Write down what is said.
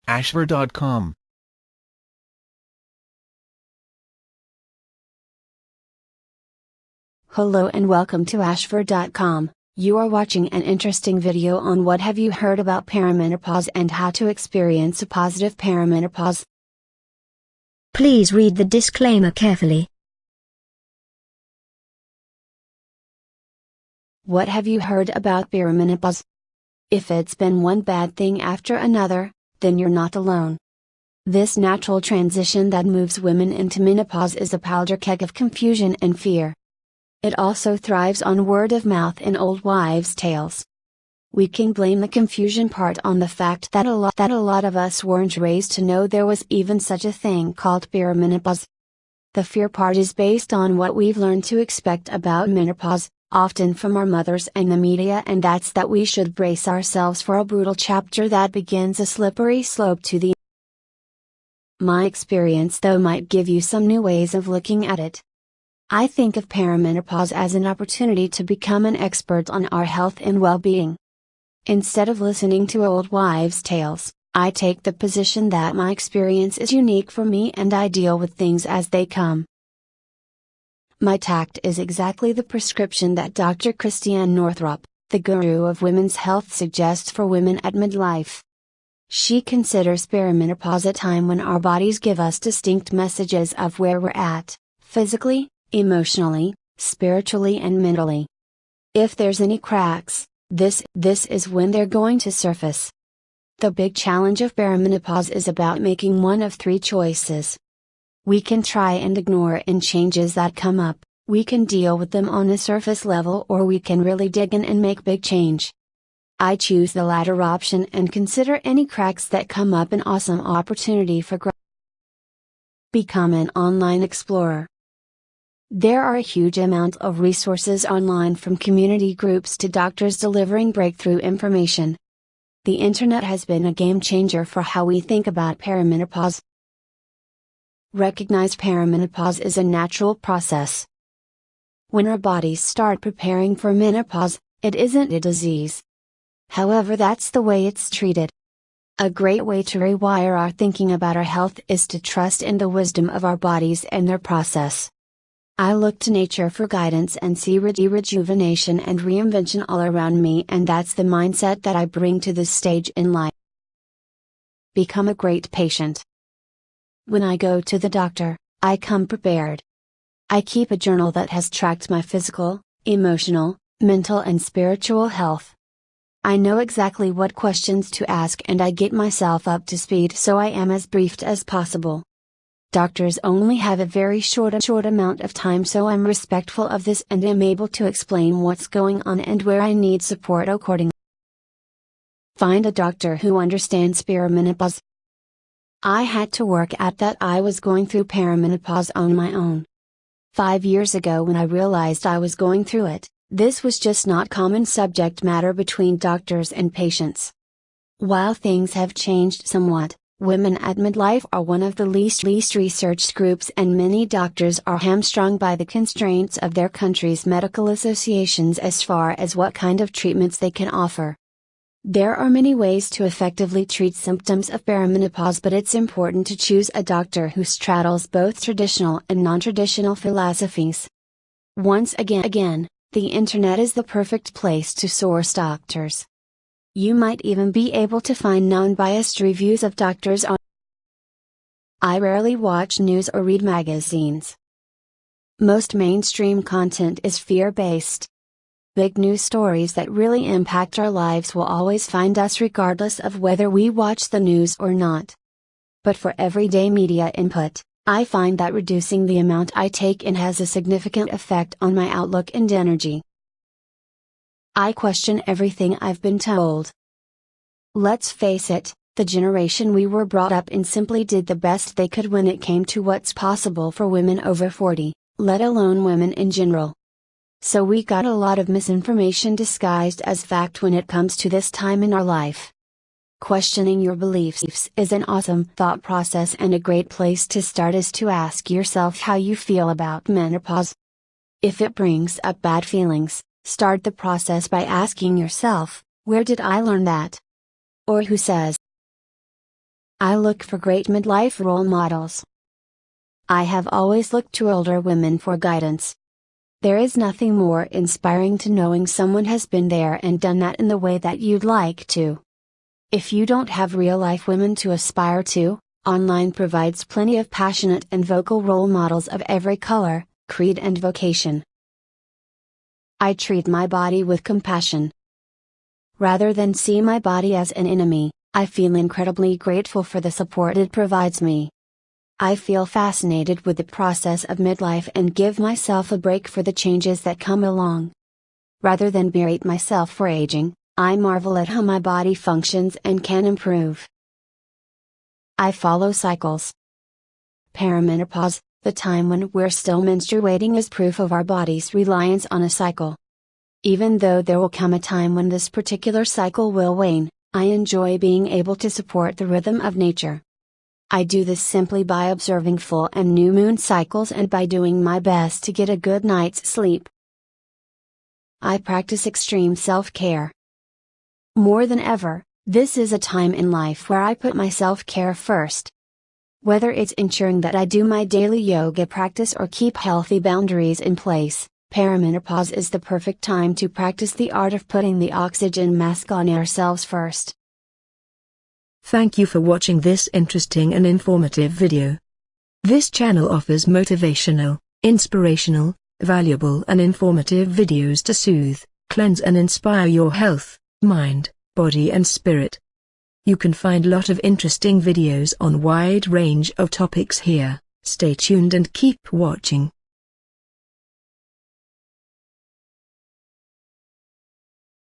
ashver.com. Hello and welcome to ashver.com. You are watching an interesting video on what have you heard about perimenopause and how to experience a positive perimenopause. Please read the disclaimer carefully. What have you heard about perimenopause? If it's been one bad thing after another, then you're not alone. This natural transition that moves women into menopause is a powder keg of confusion and fear. It also thrives on word of mouth and old wives' tales. We can blame the confusion part on the fact that a lot of us weren't raised to know there was even such a thing called perimenopause. The fear part is based on what we've learned to expect about menopause, often from our mothers and the media, and that's that we should brace ourselves for a brutal chapter that begins a slippery slope to the end. My experience though might give you some new ways of looking at it. I think of perimenopause as an opportunity to become an expert on our health and well-being. Instead of listening to old wives' tales, I take the position that my experience is unique for me and I deal with things as they come. My tact is exactly the prescription that Dr. Christiane Northrup, the guru of women's health, suggests for women at midlife. She considers perimenopause a time when our bodies give us distinct messages of where we're at, physically, emotionally, spiritually and mentally. If there's any cracks, this is when they're going to surface. The big challenge of perimenopause is about making one of three choices. We can try and ignore any changes that come up, we can deal with them on a surface level, or we can really dig in and make big change. I choose the latter option and consider any cracks that come up an awesome opportunity for growth. Become an online explorer. There are a huge amount of resources online, from community groups to doctors delivering breakthrough information. The internet has been a game changer for how we think about perimenopause. Recognize perimenopause is a natural process. When our bodies start preparing for menopause, it isn't a disease. However, that's the way it's treated. A great way to rewire our thinking about our health is to trust in the wisdom of our bodies and their process. I look to nature for guidance and see rejuvenation and reinvention all around me, and that's the mindset that I bring to this stage in life. Become a great patient. When I go to the doctor, I come prepared. I keep a journal that has tracked my physical, emotional, mental and spiritual health. I know exactly what questions to ask and I get myself up to speed so I am as briefed as possible. Doctors only have a very short amount of time, so I'm respectful of this and am able to explain what's going on and where I need support accordingly. Find a doctor who understands perimenopause. I had to work at that. I was going through perimenopause on my own. 5 years ago, when I realized I was going through it, this was just not common subject matter between doctors and patients. While things have changed somewhat, women at midlife are one of the least researched groups, and many doctors are hamstrung by the constraints of their country's medical associations as far as what kind of treatments they can offer. There are many ways to effectively treat symptoms of perimenopause, but it's important to choose a doctor who straddles both traditional and non-traditional philosophies. Once again, the internet is the perfect place to source doctors. You might even be able to find non-biased reviews of doctors on. I rarely watch news or read magazines. Most mainstream content is fear-based. Big news stories that really impact our lives will always find us regardless of whether we watch the news or not. But for everyday media input, I find that reducing the amount I take in has a significant effect on my outlook and energy. I question everything I've been told. Let's face it, the generation we were brought up in simply did the best they could when it came to what's possible for women over 40, let alone women in general. So we got a lot of misinformation disguised as fact when it comes to this time in our life. Questioning your beliefs is an awesome thought process, and a great place to start is to ask yourself how you feel about menopause. If it brings up bad feelings, start the process by asking yourself, where did I learn that? Or who says I look for great midlife role models. I have always looked to older women for guidance. There is nothing more inspiring to knowing someone has been there and done that in the way that you'd like to. If you don't have real-life women to aspire to, online provides plenty of passionate and vocal role models of every color, creed and vocation. I treat my body with compassion. Rather than see my body as an enemy, I feel incredibly grateful for the support it provides me. I feel fascinated with the process of midlife and give myself a break for the changes that come along. Rather than berate myself for aging, I marvel at how my body functions and can improve. I follow cycles. Perimenopause, the time when we're still menstruating, is proof of our body's reliance on a cycle. Even though there will come a time when this particular cycle will wane, I enjoy being able to support the rhythm of nature. I do this simply by observing full and new moon cycles and by doing my best to get a good night's sleep. I practice extreme self-care. More than ever, this is a time in life where I put my self-care first. Whether it's ensuring that I do my daily yoga practice or keep healthy boundaries in place, perimenopause is the perfect time to practice the art of putting the oxygen mask on ourselves first. Thank you for watching this interesting and informative video. This channel offers motivational, inspirational, valuable and informative videos to soothe, cleanse and inspire your health, mind, body and spirit. You can find a lot of interesting videos on wide range of topics here. Stay tuned and keep watching.